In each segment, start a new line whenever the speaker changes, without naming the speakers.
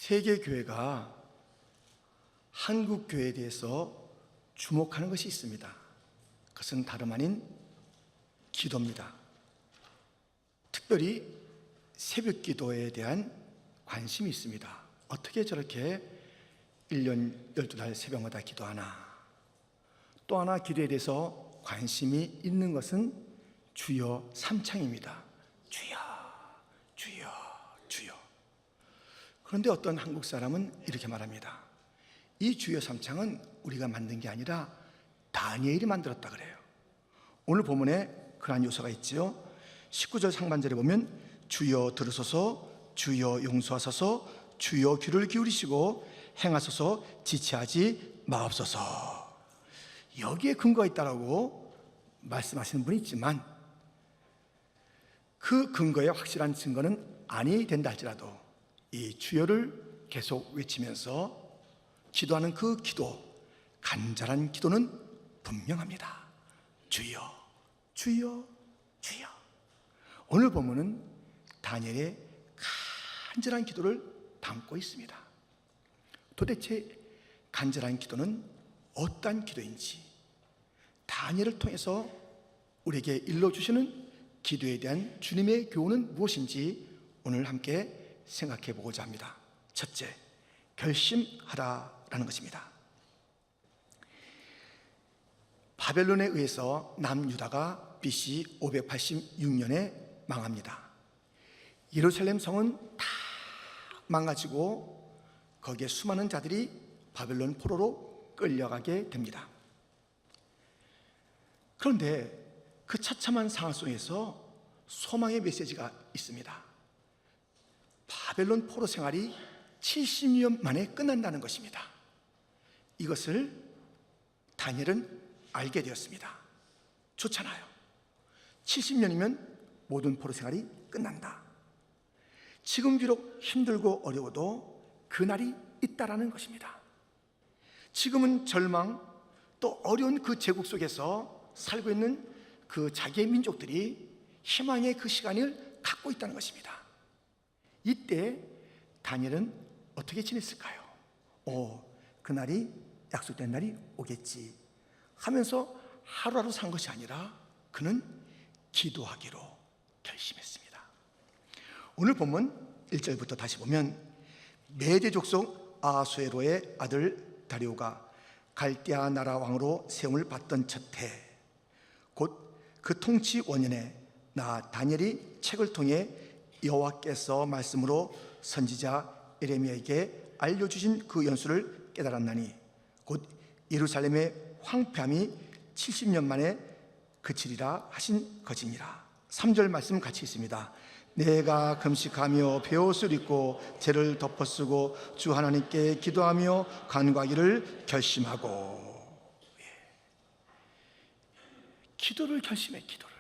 세계 교회가 한국 교회에 대해서 주목하는 것이 있습니다. 그것은 다름 아닌 기도입니다. 특별히 새벽 기도에 대한 관심이 있습니다. 어떻게 저렇게 1년 12달 새벽마다 기도하나? 또 하나 기도에 대해서 관심이 있는 것은 주여 삼창입니다. 주여, 주여, 주여. 그런데 어떤 한국 사람은 이렇게 말합니다. 이 주여 삼창은 우리가 만든 게 아니라 다니엘이 만들었다 그래요. 오늘 본문에 그러한 요소가 있지요. 19절 상반절에 보면 주여 들으소서, 주여 용서하소서, 주여 귀를 기울이시고 행하소서, 지체하지 마옵소서. 여기에 근거가 있다라고 말씀하시는 분이 있지만 그 근거에 확실한 증거는 아니 된다 할지라도 이 주여를 계속 외치면서 기도하는 그 기도, 간절한 기도는 분명합니다. 주여, 주여, 주여. 오늘 본문은 다니엘의 간절한 기도를 담고 있습니다. 도대체 간절한 기도는 어떠한 기도인지, 다니엘을 통해서 우리에게 일러주시는 기도에 대한 주님의 교훈은 무엇인지 오늘 함께 생각해 보고자 합니다. 첫째, 결심하라라는 것입니다. 바벨론에 의해서 남유다가 BC 586년에 망합니다. 예루살렘 성은 다 망가지고 거기에 수많은 자들이 바벨론 포로로 끌려가게 됩니다. 그런데 그 처참한 상황 속에서 소망의 메시지가 있습니다. 바벨론 포로 생활이 70년 만에 끝난다는 것입니다. 이것을 다니엘은 알게 되었습니다. 좋잖아요. 70년이면 모든 포로 생활이 끝난다. 지금 비록 힘들고 어려워도 그날이 있다라는 것입니다. 지금은 절망, 또 어려운 그 제국 속에서 살고 있는 그 자기의 민족들이 희망의 그 시간을 갖고 있다는 것입니다. 이때 다니엘은 어떻게 지냈을까요? 그날이 약속된 날이 오겠지 하면서 하루하루 산 것이 아니라 그는 기도하기로 결심했습니다. 오늘 본문 1절부터 다시 보면 메대 족속 아수에로의 아들 다리오가 갈대아 나라 왕으로 세움을 받던 첫해 곧 그 통치 원년에 나 다니엘이 책을 통해 여호와께서 말씀으로 선지자 에레미야에게 알려주신 그 연수를 깨달았나니 곧 예루살렘의 황폐함이 70년 만에 그치리라 하신 것이니라. 3절 말씀 같이 있습니다. 내가 금식하며 베옷을 입고 죄를 덮어쓰고 주 하나님께 기도하며 간구하기를 결심하고. 기도를 결심해. 기도를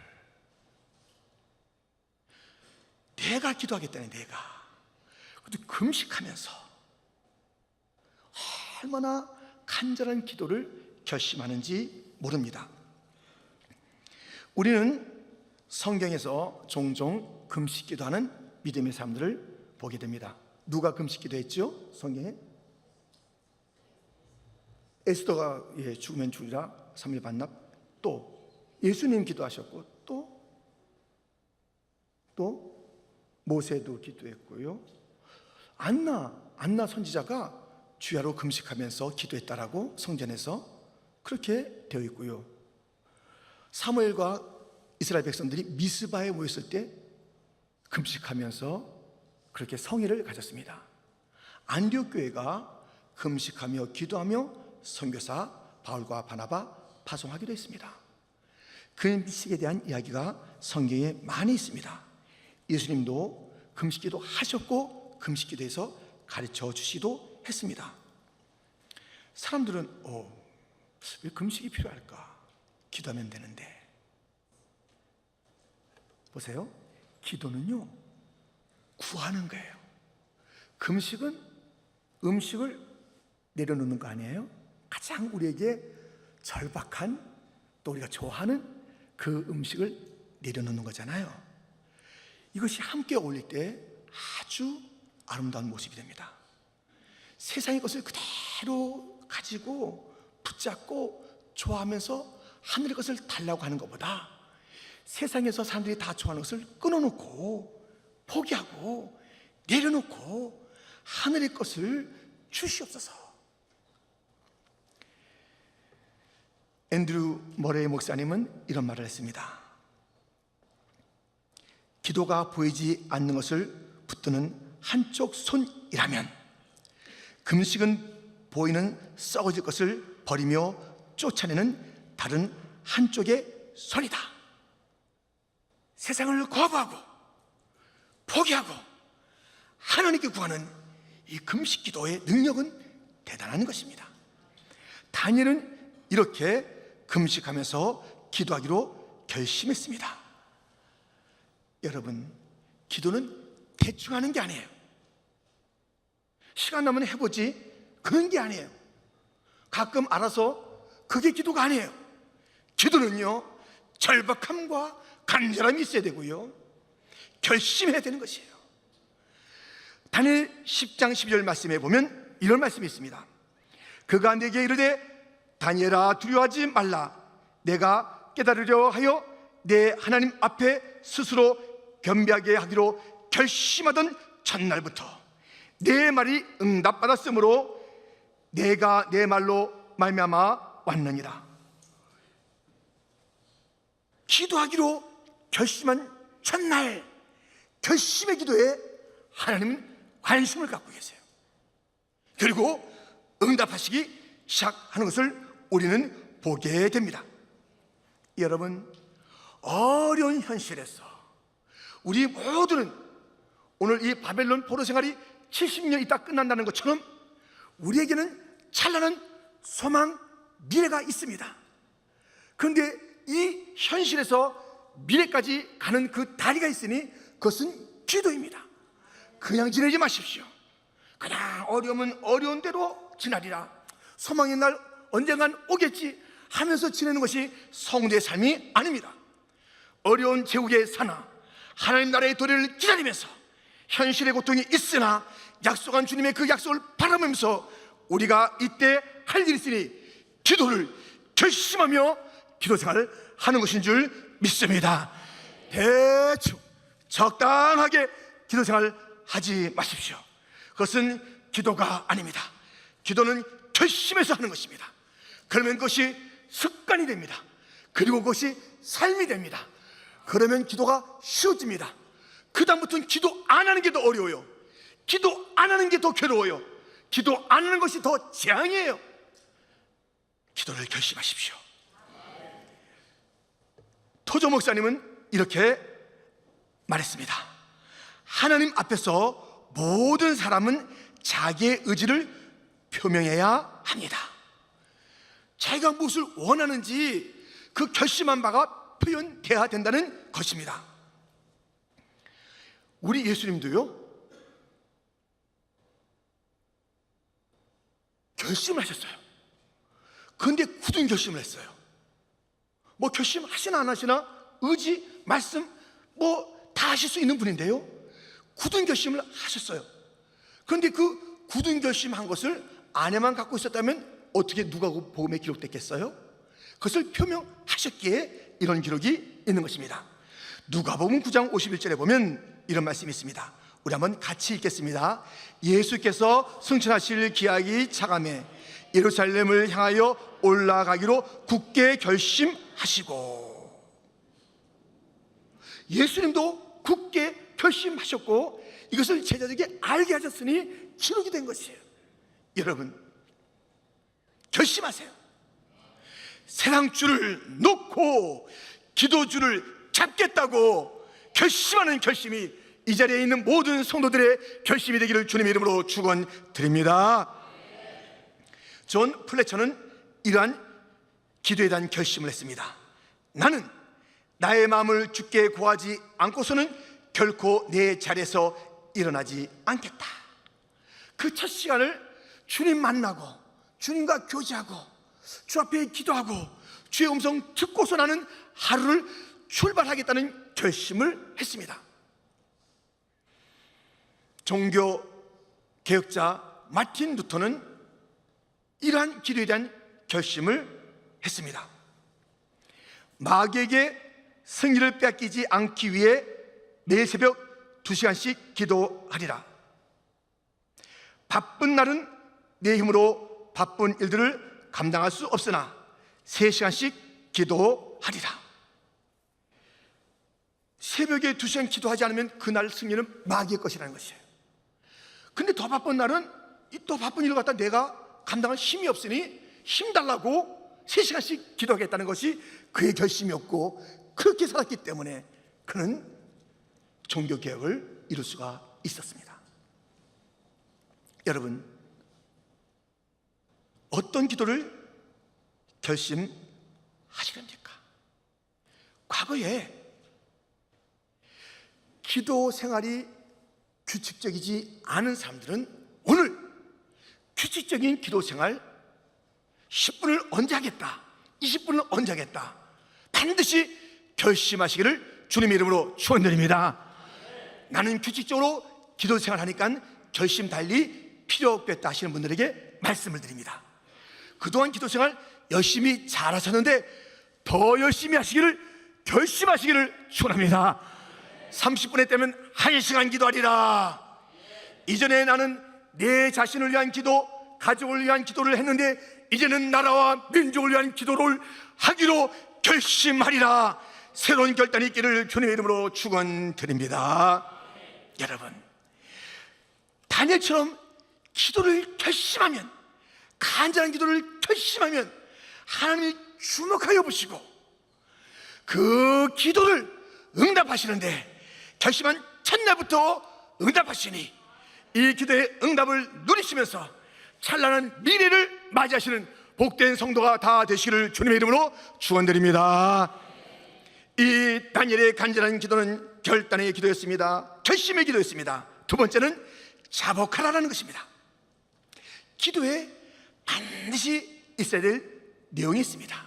내가 기도하겠다네. 내가 그것도 금식하면서 얼마나 간절한 기도를 결심하는지 모릅니다. 우리는 성경에서 종종 금식 기도하는 믿음의 사람들을 보게 됩니다. 누가 금식 기도했죠? 성경에 에스더가 죽으면 죽으리라 3일 반납, 또 예수님 기도하셨고 또 모세도 기도했고요. 안나 선지자가 주야로 금식하면서 기도했다라고 성전에서 그렇게 되어 있고요. 사무엘과 이스라엘 백성들이 미스바에 모였을 때 금식하면서 그렇게 성회를 가졌습니다. 안디옥 교회가 금식하며 기도하며 선교사 바울과 바나바 파송하기도 했습니다. 금식에 대한 이야기가 성경에 많이 있습니다. 예수님도 금식기도 하셨고 금식기도에서 가르쳐 주시기도 했습니다. 사람들은 왜 금식이 필요할까? 기도하면 되는데. 보세요. 기도는요 구하는 거예요. 금식은 음식을 내려놓는 거 아니에요? 가장 우리에게 절박한, 또 우리가 좋아하는 그 음식을 내려놓는 거잖아요. 이것이 함께 어울릴 때 아주 아름다운 모습이 됩니다. 세상의 것을 그대로 가지고 붙잡고 좋아하면서 하늘의 것을 달라고 하는 것보다 세상에서 사람들이 다 좋아하는 것을 끊어놓고 포기하고 내려놓고 하늘의 것을 주시옵소서. 앤드류 머레이 목사님은 이런 말을 했습니다. 기도가 보이지 않는 것을 붙드는 한쪽 손이라면 금식은 보이는 썩어질 것을 버리며 쫓아내는 다른 한쪽의 손이다. 세상을 거부하고 포기하고 하나님께 구하는 이 금식 기도의 능력은 대단한 것입니다. 다니엘은 이렇게 금식하면서 기도하기로 결심했습니다. 여러분, 기도는 대충 하는 게 아니에요. 시간 나면 해보지 그런 게 아니에요. 가끔 알아서 그게 기도가 아니에요. 기도는요, 절박함과 간절함이 있어야 되고요, 결심해야 되는 것이에요. 다니엘 10장 12절 말씀에 보면 이런 말씀이 있습니다. 그가 내게 이르되 다니엘아 두려워하지 말라. 내가 깨달으려 하여 내 하나님 앞에 스스로 겸비하게 하기로 결심하던 첫날부터 내 말이 응답받았으므로 내가 내 말로 말미암아 왔느니라. 기도하기로 결심한 첫날 결심의 기도에 하나님은 관심을 갖고 계세요. 그리고 응답하시기 시작하는 것을 우리는 보게 됩니다. 여러분, 어려운 현실에서 우리 모두는 오늘 이 바벨론 포로 생활이 70년 있다 끝난다는 것처럼 우리에게는 찬란한 소망, 미래가 있습니다. 그런데 이 현실에서 미래까지 가는 그 다리가 있으니 그것은 기도입니다. 그냥 지내지 마십시오. 그냥 어려우면 어려운 대로 지나리라, 소망의 날 언젠간 오겠지 하면서 지내는 것이 성도의 삶이 아닙니다. 어려운 제국에 사나 하나님 나라의 도래를 기다리면서 현실의 고통이 있으나 약속한 주님의 그 약속을 바라보면서 우리가 이때 할 일이 있으니 기도를 결심하며 기도 생활을 하는 것인 줄 믿습니다. 대충 적당하게 기도 생활을 하지 마십시오. 그것은 기도가 아닙니다. 기도는 결심해서 하는 것입니다. 그러면 그것이 습관이 됩니다. 그리고 그것이 삶이 됩니다. 그러면 기도가 쉬워집니다. 그 다음부터는 기도 안 하는 게 더 어려워요. 기도 안 하는 게 더 괴로워요. 기도 안 하는 것이 더 재앙이에요. 기도를 결심하십시오. 토조 목사님은 이렇게 말했습니다. 하나님 앞에서 모든 사람은 자기의 의지를 표명해야 합니다. 자기가 무엇을 원하는지 그 결심한 바가 표현돼야 된다는 것입니다. 우리 예수님도요, 결심을 하셨어요. 그런데 굳은 결심을 했어요. 뭐 결심하시나 안 하시나 의지, 말씀 뭐 다 하실 수 있는 분인데요, 굳은 결심을 하셨어요. 그런데 그 굳은 결심한 것을 안에만 갖고 있었다면 어떻게 누가복음에 기록됐겠어요? 그것을 표명하셨기에 이런 기록이 있는 것입니다. 누가복음 9장 51절에 보면 이런 말씀이 있습니다. 우리 한번 같이 읽겠습니다. 예수께서 승천하실 기약이 차감해 예루살렘을 향하여 올라가기로 굳게 결심하시고, 예수님도 굳게 결심하셨고 이것을 제자들에게 알게 하셨으니 기록이 된 것이에요. 여러분, 결심하세요. 세상 줄을 놓고 기도 줄을 잡겠다고 결심하는 결심이 이 자리에 있는 모든 성도들의 결심이 되기를 주님의 이름으로 축원드립니다. 존 플래처는 이러한 기도에 대한 결심을 했습니다. 나는 나의 마음을 주께 구하지 않고서는 결코 내 자리에서 일어나지 않겠다. 그 첫 시간을 주님 만나고 주님과 교제하고 주 앞에 기도하고 주의 음성 듣고서 나는 하루를 출발하겠다는 결심을 했습니다. 종교 개혁자 마틴 루터는 이러한 기도에 대한 결심을 했습니다. 마귀에게 승리를 빼앗기지 않기 위해 매일 새벽 2시간씩 기도하리라. 바쁜 날은 내 힘으로 바쁜 일들을 감당할 수 없으나 3시간씩 기도하리라. 새벽에 2시간 기도하지 않으면 그날 승리는 마귀의 것이라는 것이에요. 근데 더 바쁜 날은 또 바쁜 일을 갖다 내가 감당할 힘이 없으니 힘 달라고 3시간씩 기도하겠다는 것이 그의 결심이었고, 그렇게 살았기 때문에 그는 종교개혁을 이룰 수가 있었습니다. 여러분, 어떤 기도를 결심하시렵니까? 과거에 기도 생활이 규칙적이지 않은 사람들은 오늘 규칙적인 기도 생활 10분을 언제 하겠다, 20분을 언제 하겠다, 반드시 결심하시기를 주님의 이름으로 축원드립니다. 나는 규칙적으로 기도 생활 하니까 결심 달리 필요 없겠다 하시는 분들에게 말씀을 드립니다. 그동안 기도 생활 열심히 잘하셨는데 더 열심히 하시기를 결심하시기를 축원합니다. 30분에 떼면 1시간 기도하리라. 이전에 나는 내 자신을 위한 기도, 가족을 위한 기도를 했는데 이제는 나라와 민족을 위한 기도를 하기로 결심하리라. 새로운 결단이 있기를 주님의 이름으로 축원드립니다. 여러분, 다니엘처럼 기도를 결심하면, 간절한 기도를 결심하면 하나님이 주목하여 보시고 그 기도를 응답하시는데, 결심한 첫날부터 응답하시니 이 기도의 응답을 누리시면서 찬란한 미래를 맞이하시는 복된 성도가 다 되시기를 주님의 이름으로 축원드립니다. 이 다니엘의 간절한 기도는 결단의 기도였습니다. 결심의 기도였습니다. 두 번째는 자복하라는 것입니다. 기도에 반드시 있어야 될 내용이 있습니다.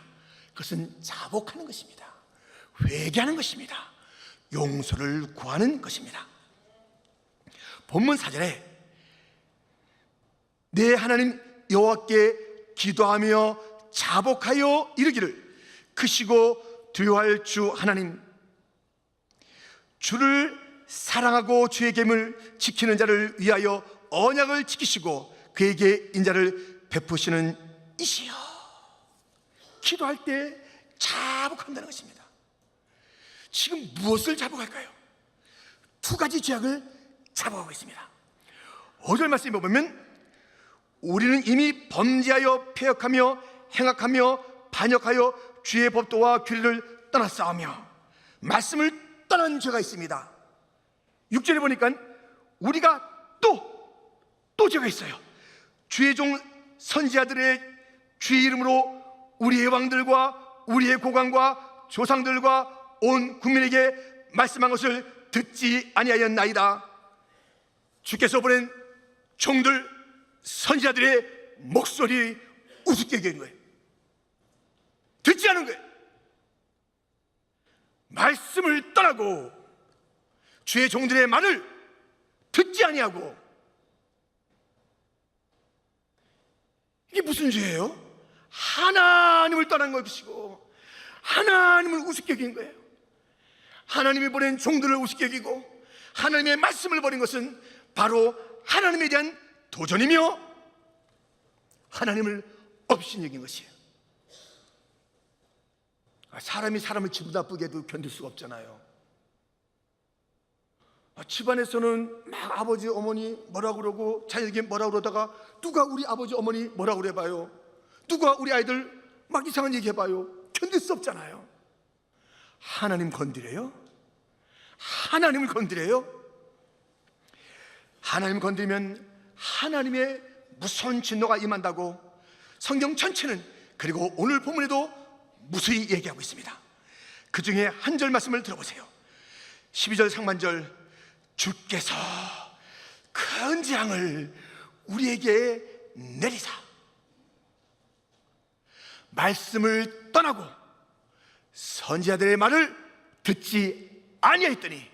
그것은 자복하는 것입니다. 회개하는 것입니다. 용서를 구하는 것입니다. 본문 4절에 내 하나님 여호와께 기도하며 자복하여 이르기를 크시고 두려워할 주 하나님, 주를 사랑하고 주의 계명을 지키는 자를 위하여 언약을 지키시고 그에게 인자를 베푸시는 이시여. 기도할 때 자복한다는 것입니다. 지금 무엇을 자복할까요? 두 가지 죄악을 자복하고 있습니다. 5절 말씀에 보면 우리는 이미 범죄하여 패역하며 행악하며 반역하여 주의 법도와 규례를 떠났사오며, 말씀을 떠난 죄가 있습니다. 6절에 보니까 우리가 또 죄가 있어요. 주의 종 선지자들의 주의 이름으로 우리의 왕들과 우리의 고관과 조상들과 온 국민에게 말씀한 것을 듣지 아니하였나이다. 주께서 보낸 종들 선지자들의 목소리 우습게 여기는 거예요. 듣지 않은 거예요. 말씀을 떠나고 주의 종들의 말을 듣지 아니하고, 이게 무슨 죄예요? 하나님을 떠난 것이고 하나님을 우습게 여긴 거예요. 하나님이 보낸 종들을 우습게 여기고 하나님의 말씀을 버린 것은 바로 하나님에 대한 도전이며 하나님을 업신여긴 것이에요. 사람이 사람을 기분 나쁘게 해도 견딜 수가 없잖아요. 집안에서는 막 아버지 어머니 뭐라 그러고 자녀에게 뭐라 그러다가 누가 우리 아버지 어머니 뭐라 그래 봐요. 누가 우리 아이들 막 이상한 얘기 해봐요. 견딜 수 없잖아요. 하나님 건드려요? 하나님을 건드려요? 하나님 건드리면 하나님의 무서운 진노가 임한다고 성경 전체는, 그리고 오늘 본문에도 무수히 얘기하고 있습니다. 그 중에 한 절 말씀을 들어보세요. 12절 상반절, 주께서 큰 재앙을 우리에게 내리사. 말씀을 떠나고 선지자들의 말을 듣지 아니하였더니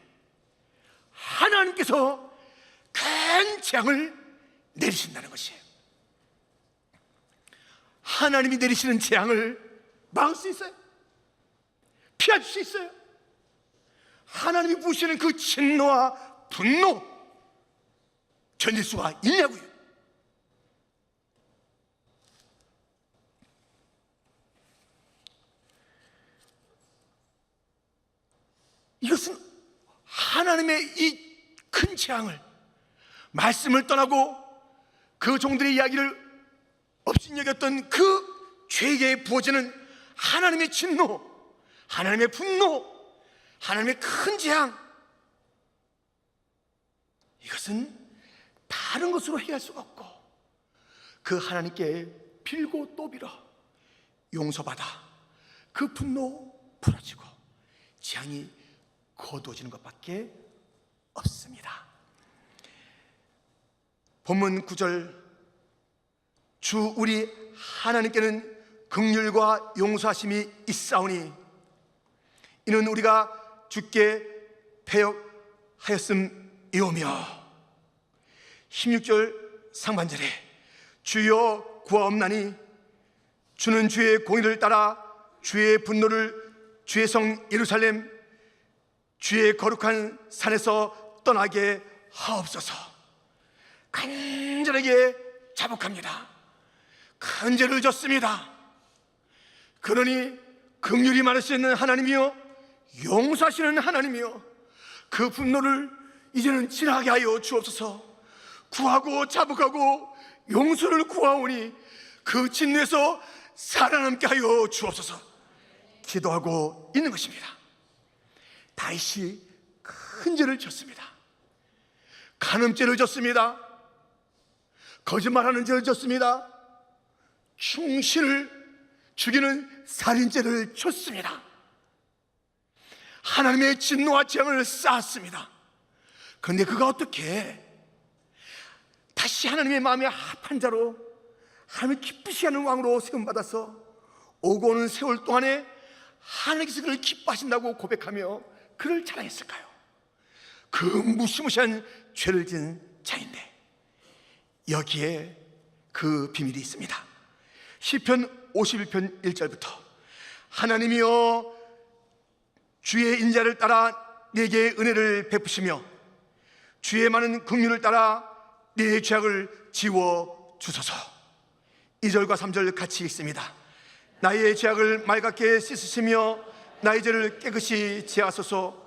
하나님께서 큰 재앙을 내리신다는 것이에요. 하나님이 내리시는 재앙을 막을 수 있어요? 피할 수 있어요? 하나님이 부으시는 그 진노와 분노 견딜 수가 있냐고요. 이것은 하나님의 이 큰 재앙을, 말씀을 떠나고 그 종들의 이야기를 업신여겼던 그 죄에게 부어지는 하나님의 진노, 하나님의 분노, 하나님의 큰 재앙, 이것은 다른 것으로 해결할 수가 없고 그 하나님께 빌고 또 빌어 용서받아 그 분노 풀어지고 재앙이 거두어지는 것밖에 없습니다. 본문 9절, 주 우리 하나님께는 긍휼과 용서하심이 있사오니 이는 우리가 주께 패역하였음이오며, 16절 상반절에 주여 구하옵나니 주는 주의 공의를 따라 주의 분노를 주의 성 예루살렘 주의 거룩한 산에서 떠나게 하옵소서. 간절하게 자복합니다. 큰 죄를 졌습니다. 그러니 긍휼이 많으시는 하나님이요 용서하시는 하나님이요 그 분노를 이제는 지나게 하여 주옵소서. 구하고 자복하고 용서를 구하오니 그 진노에서 살아남게 하여 주옵소서. 기도하고 있는 것입니다. 다윗이 큰 죄를 졌습니다. 간음죄를 졌습니다. 거짓말하는 죄를 졌습니다. 충신을 죽이는 살인죄를 졌습니다. 하나님의 진노와 재앙을 쌓았습니다. 그런데 그가 어떻게 다시 하나님의 마음에 합한 자로 하나님을 기쁘시 하는 왕으로 세움받아서 오고 오는 세월 동안에 하나님께서 그를 기뻐하신다고 고백하며 그를 자랑했을까요? 그 무시무시한 죄를 지은 자인데 여기에 그 비밀이 있습니다. 시편 51편 1절부터 하나님이여 주의 인자를 따라 내게 은혜를 베푸시며 주의 많은 긍휼을 따라 내 죄악을 지워 주소서. 2절과 3절 같이 읽습니다. 나의 죄악을 맑게 씻으시며 나의 죄를 깨끗이 제하소서.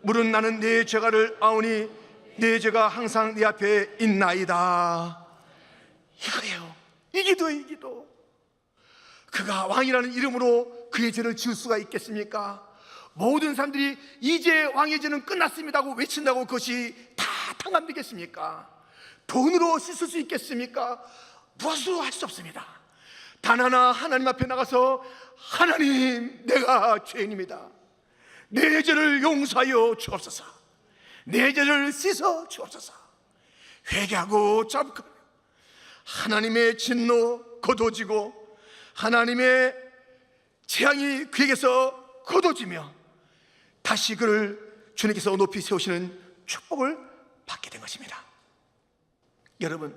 물은 나는 내 죄가를 아오니 내 죄가 항상 네 앞에 있나이다. 이거예요. 이 기도예요. 이 기도. 그가 왕이라는 이름으로 그의 죄를 지을 수가 있겠습니까? 모든 사람들이 이제 왕의 죄는 끝났습니다 하고 외친다고 그것이 다 탕감되겠습니까? 돈으로 씻을 수 있겠습니까? 무엇으로 할 수 없습니다. 단 하나 하나님 앞에 나가서 하나님 내가 죄인입니다. 내 죄를 용서하여 주옵소서. 내 죄를 씻어 주옵소서. 회개하고 자복하며 하나님의 진노 거둬지고 하나님의 재앙이 그에게서 거둬지며 다시 그를 주님께서 높이 세우시는 축복을 받게 된 것입니다. 여러분,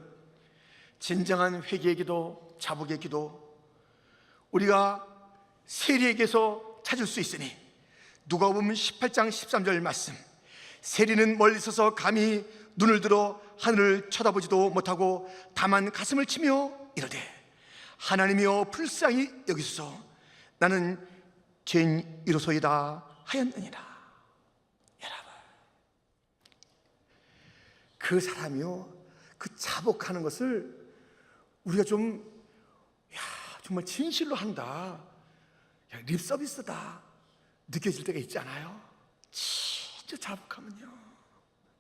진정한 회개의 기도, 자복의 기도 우리가 세리에게서 찾을 수 있으니 누가복음 18장 13절 말씀, 세리는 멀리 서서 감히 눈을 들어 하늘을 쳐다보지도 못하고 다만 가슴을 치며 이르되 하나님이여 불쌍히 여기소서. 나는 죄인이로소이다 하였느니라. 여러분, 그 사람이요 그 자복하는 것을 우리가 좀 정말 진실로 한다, 립서비스다 느껴질 때가 있지 않아요? 진짜 자복하면요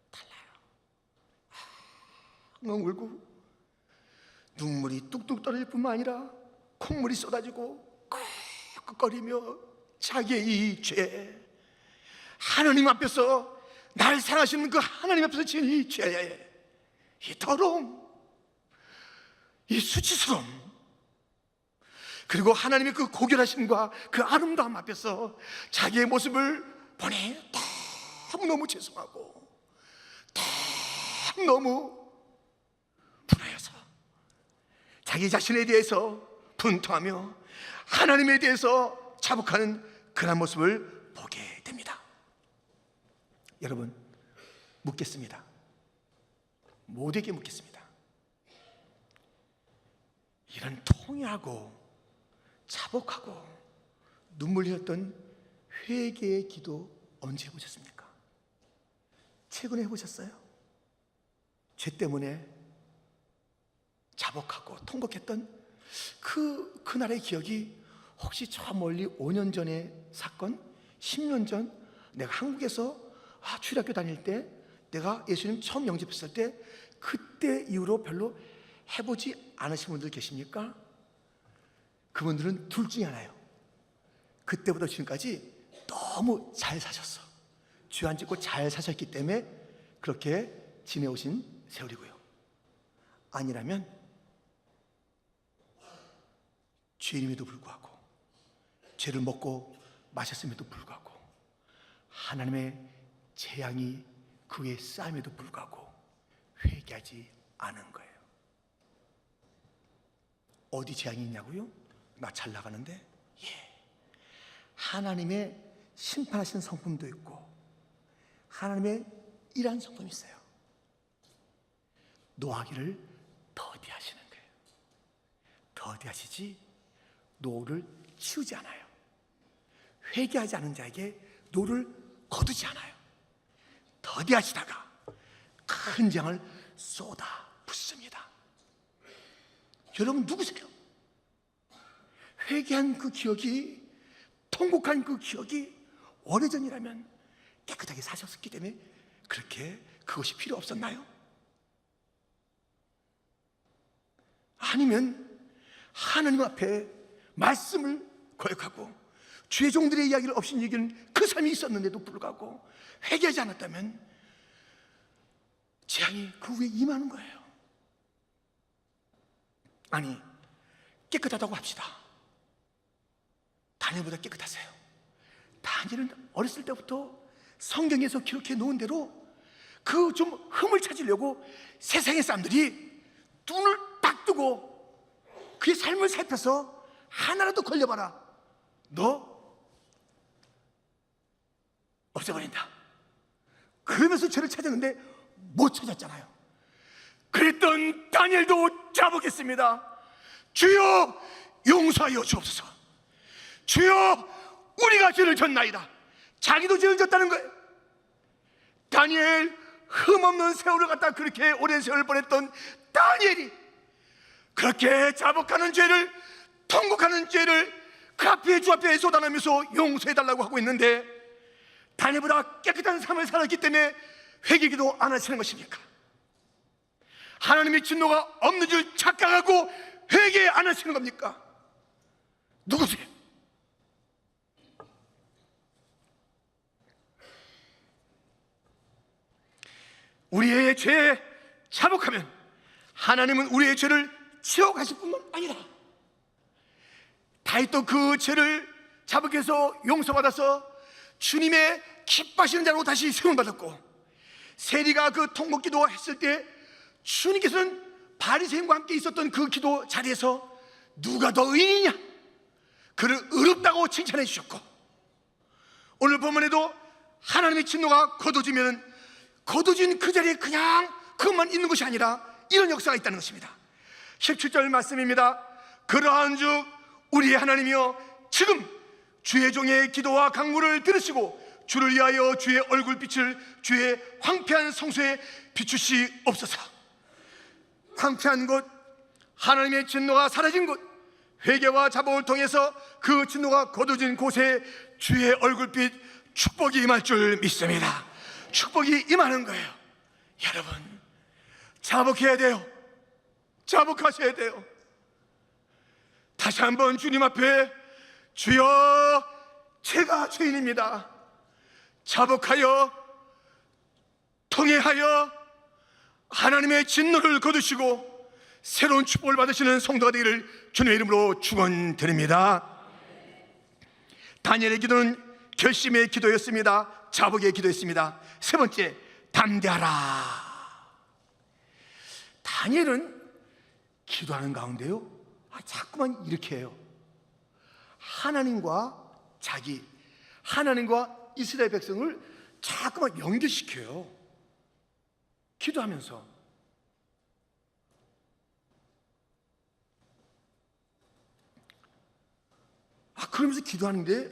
달라요. 엉엉 울고 눈물이 뚝뚝 떨어질 뿐만 아니라 콧물이 쏟아지고 꺽꺽거리며 자기의 이 죄, 하나님 앞에서 날 사랑하시는 그 하나님 앞에서 지은 이 죄, 이 더러움, 이 수치스러움, 그리고 하나님의 그 고결하심과 그 아름다움 앞에서 자기의 모습을 보니 너무너무 죄송하고 너무 분하여서 자기 자신에 대해서 분통하며 하나님에 대해서 자복하는 그런 모습을 보게 됩니다. 여러분, 묻겠습니다. 모두에게 묻겠습니다. 이런 통회하고 자복하고 눈물 흘렸던 회개의 기도 언제 해보셨습니까? 최근에 해보셨어요? 죄 때문에 자복하고 통곡했던 그날의 기억이 혹시 저 멀리 5년 전의 사건, 10년 전 내가 한국에서 주일학교 다닐 때 내가 예수님 처음 영접했을 때 그때 이후로 별로 해보지 않으신 분들 계십니까? 그분들은 둘 중에 하나예요. 그때부터 지금까지 너무 잘 사셨어. 죄 안 짓고 잘 사셨기 때문에 그렇게 지내오신 세월이고요. 아니라면 죄인임에도 불구하고 죄를 먹고 마셨음에도 불구하고 하나님의 재앙이 그 위에 쌓임에도 불구하고 회개하지 않은 거예요. 어디 재앙이 있냐고요? 나 잘 나가는데? 예. 하나님의 심판하시는 성품도 있고 하나님의 일하는 성품이 있어요. 노하기를 더디하시는 거예요. 더디하시지 노를 치우지 않아요. 회개하지 않은 자에게 노를 거두지 않아요. 더디하시다가 큰 재앙을 쏟아 붓습니다. 여러분 누구세요? 회개한 그 기억이, 통곡한 그 기억이 오래전이라면 깨끗하게 사셨기 때문에 그렇게 그것이 필요 없었나요? 아니면 하나님 앞에 말씀을 거역하고 주의 종들의 이야기를 없인 얘기는 그 삶이 있었는데도 불구하고 회개하지 않았다면 재앙이 그 위에 임하는 거예요. 아니, 깨끗하다고 합시다. 다니엘보다 깨끗하세요. 다니엘은 어렸을 때부터 성경에서 기록해 놓은 대로 그 좀 흠을 찾으려고 세상의 사람들이 눈을 딱 뜨고 그의 삶을 살펴서 하나라도 걸려봐라, 너 없애버린다. 그러면서 죄를 찾았는데 못 찾았잖아요. 그랬던 다니엘도 자복했습니다. 주여 용서하여 주옵소서. 주여 우리가 죄를 졌나이다. 자기도 죄를 졌다는 거예요. 다니엘, 흠없는 세월을 갖다 그렇게 오랜 세월을 보냈던 다니엘이 그렇게 자복하는 죄를, 통곡하는 죄를 그 앞에 주 앞에 쏟아내면서 용서해달라고 하고 있는데 다니엘보다 깨끗한 삶을 살았기 때문에 회개기도 안 하시는 것입니까? 하나님의 진노가 없는 줄 착각하고 회개 안 하시는 겁니까? 누구세요? 우리의 죄에 자복하면 하나님은 우리의 죄를 치워가실 뿐만 아니라 다윗도 그 죄를 자복해서 용서받아서 주님의 기뻐하시는 자로 다시 세움받았고, 세리가 그 통곡기도 했을 때 주님께서는 바리새인과 함께 있었던 그 기도 자리에서 누가 더 의인이냐, 그를 의롭다고 칭찬해 주셨고, 오늘 본문에도 하나님의 진노가 거둬지면 거둬진 그 자리에 그냥 그것만 있는 것이 아니라 이런 역사가 있다는 것입니다. 17절 말씀입니다. 그러한즉 우리의 하나님이여 지금 주의 종의 기도와 강구를 들으시고 주를 위하여 주의 얼굴빛을 주의 황폐한 성소에 비추시옵소서. 황폐한 곳, 하나님의 진노가 사라진 곳, 회개와 자복을 통해서 그 진노가 거둬진 곳에 주의 얼굴빛, 축복이 임할 줄 믿습니다. 축복이 임하는 거예요. 여러분, 자복해야 돼요. 자복하셔야 돼요. 다시 한번 주님 앞에 주여 제가 죄인입니다. 자복하여 통회하여 하나님의 진노를 거두시고 새로운 축복을 받으시는 성도가 되기를 주님의 이름으로 축원드립니다. 다니엘의 기도는 결심의 기도였습니다. 자복의 기도였습니다. 세 번째, 담대하라. 다니엘은 기도하는 가운데요, 자꾸만 이렇게 해요. 하나님과 하나님과 이스라엘 백성을 자꾸만 연결시켜요. 기도하면서. 그러면서 기도하는데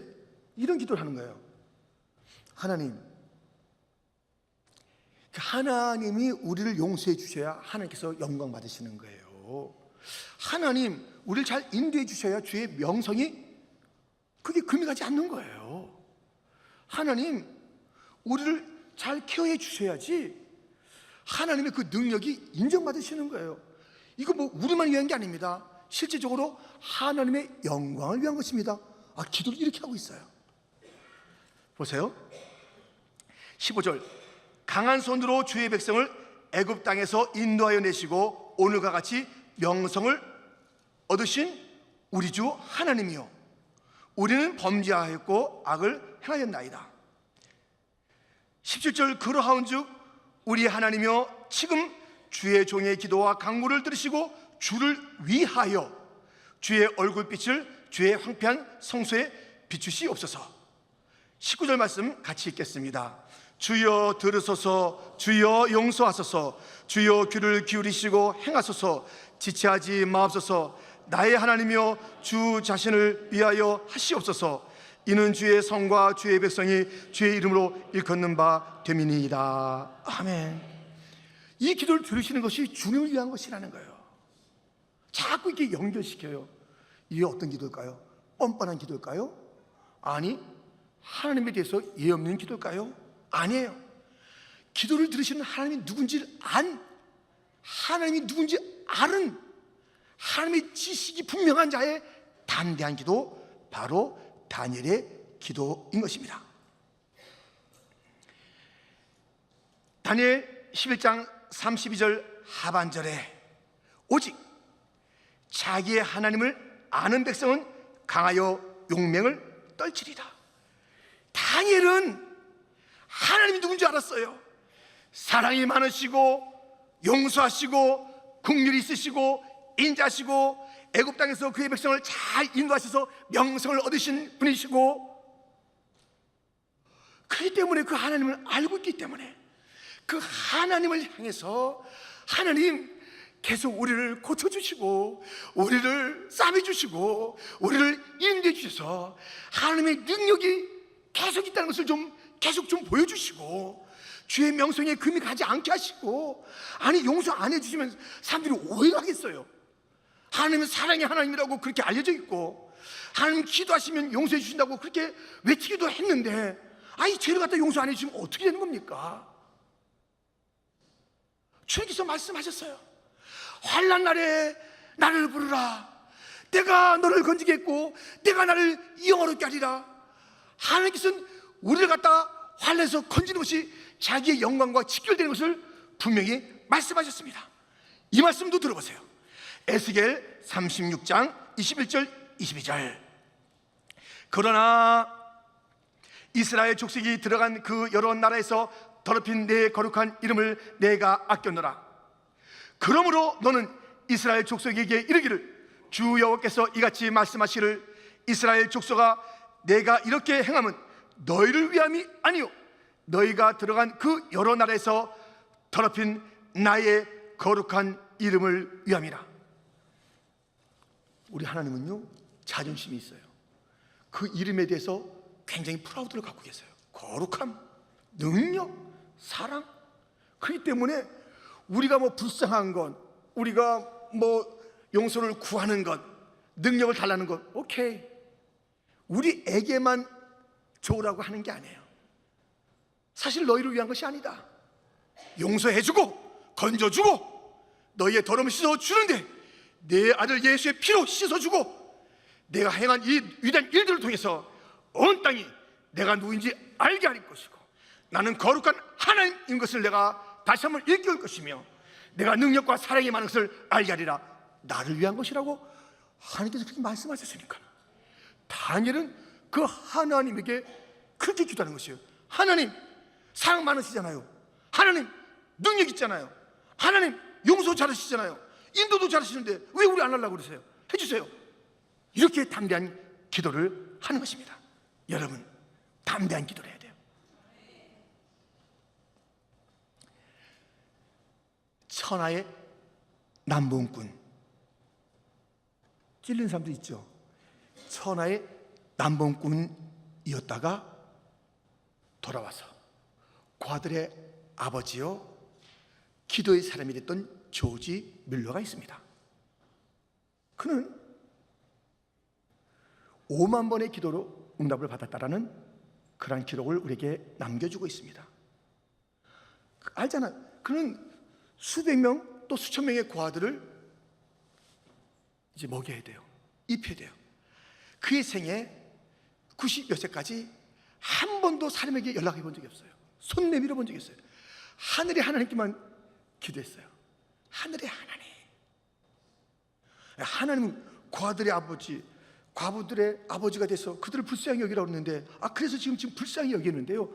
이런 기도를 하는 거예요. 하나님이 우리를 용서해 주셔야 하나님께서 영광 받으시는 거예요. 하나님, 우리를 잘 인도해 주셔야 주의 명성이 그게 금이 가지 않는 거예요. 하나님, 우리를 잘 케어해 주셔야지 하나님의 그 능력이 인정받으시는 거예요. 이거 뭐 우리만 위한 게 아닙니다. 실제적으로 하나님의 영광을 위한 것입니다. 기도를 이렇게 하고 있어요. 보세요. 15절, 강한 손으로 주의 백성을 애굽 땅에서 인도하여 내시고 오늘과 같이 명성을 얻으신 우리 주 하나님이요, 우리는 범죄하였고 악을 행하였나이다. 17절, 그러하온즉 우리 하나님이여, 지금 주의 종의 기도와 간구를 들으시고 주를 위하여 주의 얼굴빛을 주의 황폐한 성소에 비추시옵소서. 19절 말씀 같이 읽겠습니다. 주여 들으소서, 주여 용서하소서, 주여 귀를 기울이시고 행하소서, 지체하지 마옵소서. 나의 하나님이여, 주 자신을 위하여 하시옵소서. 이는 주의 성과 주의 백성이 주의 이름으로 일컫는 바 됨이니이다. 아멘. 이 기도를 들으시는 것이 주님을 위한 것이라는 거예요. 자꾸 이렇게 연결시켜요. 이게 어떤 기도일까요? 뻔뻔한 기도일까요? 아니, 하나님에 대해서 예 없는 기도일까요? 아니에요. 기도를 들으시는 하나님이 누군지 하나님이 누군지 아는 하나님의 지식이 분명한 자의 담대한 기도, 바로 다니엘의 기도인 것입니다. 다니엘 11장 32절 하반절에 오직 자기의 하나님을 아는 백성은 강하여 용맹을 떨치리라. 다니엘은 하나님이 누군지 알았어요. 사랑이 많으시고 용서하시고 긍휼이 있으시고 인자하시고 애굽 땅에서 그의 백성을 잘 인도하셔서 명성을 얻으신 분이시고, 그렇기 때문에 그 하나님을 알고 있기 때문에 그 하나님을 향해서 하나님 계속 우리를 고쳐주시고 우리를 싸매주시고 우리를 인도해 주셔서 하나님의 능력이 계속 있다는 것을 계속 보여주시고 주의 명성에 금이 가지 않게 하시고, 아니 용서 안 해주시면 사람들이 오해를 하겠어요. 하나님은 사랑의 하나님이라고 그렇게 알려져 있고 하나님 기도하시면 용서해 주신다고 그렇게 외치기도 했는데, 이 죄를 갖다 용서 안 해주시면 어떻게 되는 겁니까? 주님께서 말씀하셨어요. 환난 날에 나를 부르라. 내가 너를 건지겠고 내가 나를 영화롭게 하리라. 하나님께서는 우리를 갖다 환난에서 건지는 것이 자기의 영광과 직결되는 것을 분명히 말씀하셨습니다. 이 말씀도 들어보세요. 에스겔 36장 21절 22절. 그러나 이스라엘 족속이 들어간 그 여러 나라에서 더럽힌 내 거룩한 이름을 내가 아꼈노라. 그러므로 너는 이스라엘 족속에게 이르기를, 주 여호와께서 이같이 말씀하시를, 이스라엘 족속아, 내가 이렇게 행함은 너희를 위함이 아니요 너희가 들어간 그 여러 나라에서 더럽힌 나의 거룩한 이름을 위함이라. 우리 하나님은요, 자존심이 있어요. 그 이름에 대해서 굉장히 프라우드를 갖고 계세요. 거룩함, 능력, 사랑. 그렇기 때문에 우리가 불쌍한 것, 우리가 용서를 구하는 것, 능력을 달라는 것, 오케이, 우리에게만 좋으라고 하는 게 아니에요. 사실 너희를 위한 것이 아니다. 용서해주고 건져주고 너희의 더러움을 씻어주는데 내 아들 예수의 피로 씻어주고 내가 행한 이 위대한 일들을 통해서 온 땅이 내가 누구인지 알게 할 것이고 나는 거룩한 하나님인 것을 내가 다시 한번 일깨울 것이며 내가 능력과 사랑이 많은 것을 알게 하리라. 나를 위한 것이라고 하나님께서 그렇게 말씀하셨으니까 다니엘은 그 하나님에게 그렇게 기도하는 것이에요. 하나님 사랑 많으시잖아요. 하나님 능력 있잖아요. 하나님 용서 잘하시잖아요. 인도도 잘하시는데 왜 우리 안 하려고 그러세요? 해주세요. 이렇게 담대한 기도를 하는 것입니다. 여러분, 담대한 기도를 해야 돼요. 천하의 남봉꾼, 찔린 사람도 있죠. 천하의 남봉꾼이었다가 돌아와서 과들의 아버지요 기도의 사람이 됐던 조지 밀러가 있습니다. 그는 5만 번의 기도로 응답을 받았다라는 그러한 기록을 우리에게 남겨주고 있습니다. 알잖아. 그는 수백 명 또 수천 명의 고아들을 이제 먹여야 돼요. 입혀야 돼요. 그의 생애 90몇 세까지 한 번도 사람에게 연락해 본 적이 없어요. 손 내밀어 본 적이 없어요. 하늘의 하나님께만 기도했어요. 하늘의 하나님. 하나님은 고아들의 아버지, 과부들의 아버지가 돼서 그들을 불쌍히 여기라고 그러는데, 그래서 지금 불쌍히 여기는데요,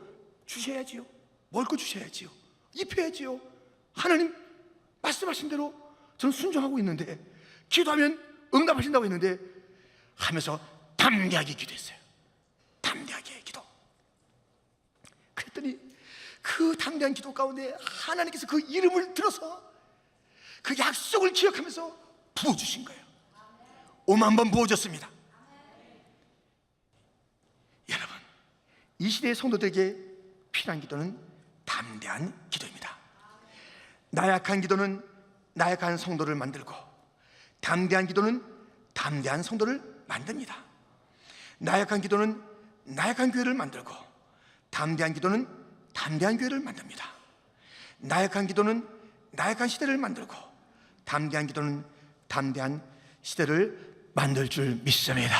주셔야지요. 먹을 거 주셔야지요. 입혀야지요. 하나님 말씀하신 대로 저는 순종하고 있는데, 기도하면 응답하신다고 했는데 하면서 담대하게 기도했어요. 담대하게 기도. 그랬더니 그 담대한 기도 가운데 하나님께서 그 이름을 들어서 그 약속을 기억하면서 부어주신 거예요. 5만 번 부어줬습니다. 여러분, 이 시대의 성도들에게 필요한 기도는 담대한 기도입니다. 나약한 기도는 나약한 성도를 만들고, 담대한 기도는 담대한 성도를 만듭니다. 나약한 기도는 나약한 교회를 만들고, 담대한 기도는 담대한 교회를 만듭니다. 나약한 기도는 나약한 시대를 만들고, 담대한 기도는 담대한 시대를 만들 줄 믿습니다.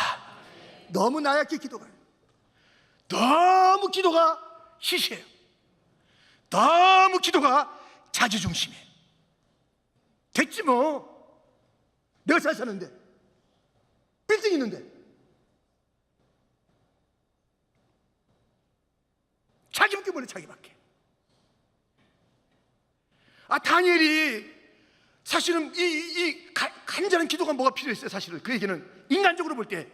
너무 나약해 기도가, 너무 기도가 시시해요. 너무 기도가 자기중심이에요. 됐지 뭐. 내가 잘 사는데, 빌딩 있는데, 자기밖에 몰래 자기밖에. 다니엘이 사실은 이 간절한 기도가 뭐가 필요했어요. 사실은 그에게는 인간적으로 볼 때,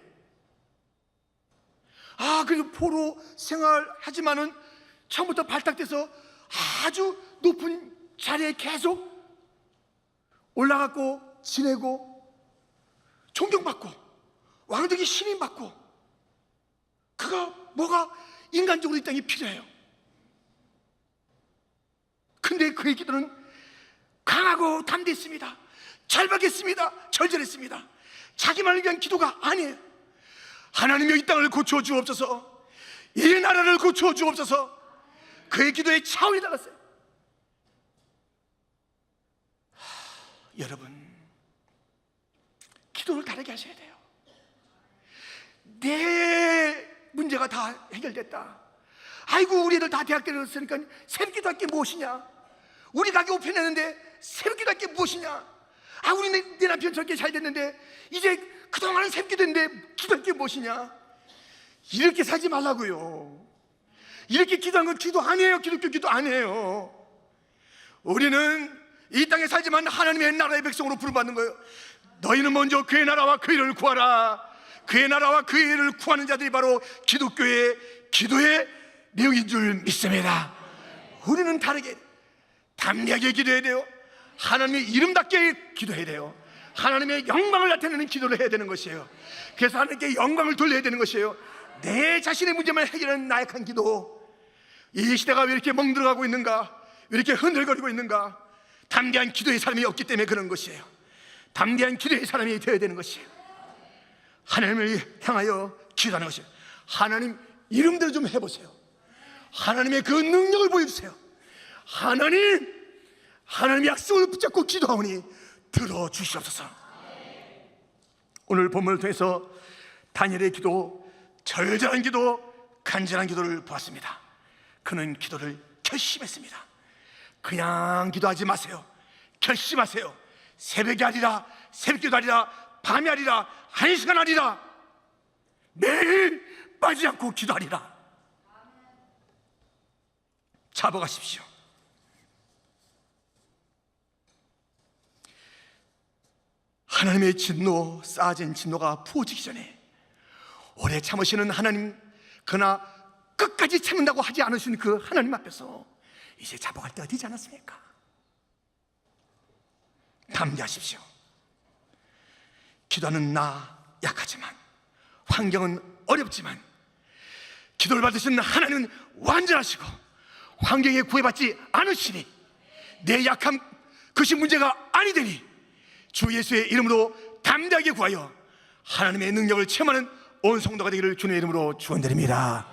그래도 포로 생활하지만은 처음부터 발탁돼서 아주 높은 자리에 계속 올라갔고 지내고 존경받고 왕들에게 신임받고, 그가 뭐가 인간적으로 이 땅에 필요해요. 근데 그의 기도는 강하고 담대했습니다. 잘 받겠습니다. 절절했습니다. 자기만을 위한 기도가 아니에요. 하나님여 이 땅을 고쳐 주옵소서, 이 나라를 고쳐 주옵소서. 그의 기도의 차원이 달랐어요. 여러분, 기도를 다르게 하셔야 돼요. 내 문제가 다 해결됐다. 아이고, 우리 애들 다 대학 들었으니까 새벽기도 할 게 무엇이냐. 우리 가게 오픈했는데 새벽기도 할 게 무엇이냐. 우리 내 남편 저렇게 잘 됐는데 이제 그동안은 새벽기도 했는데 기도할 게 무엇이냐. 이렇게 살지 말라고요. 이렇게 기도하는 건 기도 아니에요. 기독교 기도 아니에요. 우리는 이 땅에 살지만 하나님의 나라의 백성으로 부름받는 거예요. 너희는 먼저 그의 나라와 그의 일을 구하라. 그의 나라와 그의 일을 구하는 자들이 바로 기독교의 기도의 내용인 줄 믿습니다. 우리는 다르게 담대하게 기도해야 돼요. 하나님의 이름답게 기도해야 돼요. 하나님의 영광을 나타내는 기도를 해야 되는 것이에요. 그래서 하나님께 영광을 돌려야 되는 것이에요. 내 자신의 문제만 해결하는 나약한 기도. 이 시대가 왜 이렇게 멍들어가고 있는가, 왜 이렇게 흔들거리고 있는가. 담대한 기도의 사람이 없기 때문에 그런 것이에요. 담대한 기도의 사람이 되어야 되는 것이에요. 하나님을 향하여 기도하는 것이에요. 하나님 이름대로 좀 해보세요. 하나님의 그 능력을 보여주세요. 하나님의 약속을 붙잡고 기도하오니 들어주시옵소서. 오늘 본문을 통해서 다니엘의 기도, 절절한 기도, 간절한 기도를 보았습니다. 그는 기도를 결심했습니다. 그냥 기도하지 마세요. 결심하세요. 새벽이 아니라, 새벽기도 아니라, 밤이 아니라, 1시간 아니라, 매일 빠지지 않고 기도하리라. 잡아가십시오. 하나님의 진노, 쌓아진 진노가 부어지기 전에 오래 참으시는 하나님, 그러나 끝까지 참는다고 하지 않으신 그 하나님 앞에서 이제 자복할 때가 되지 않았습니까? 담대하십시오. 기도하는 나 약하지만, 환경은 어렵지만, 기도를 받으시는 하나님은 완전하시고 환경에 구애받지 않으시니 내 약함 그것이 문제가 아니되니 주 예수의 이름으로 담대하게 구하여 하나님의 능력을 체험하는 온 성도가 되기를 주님의 이름으로 축원드립니다.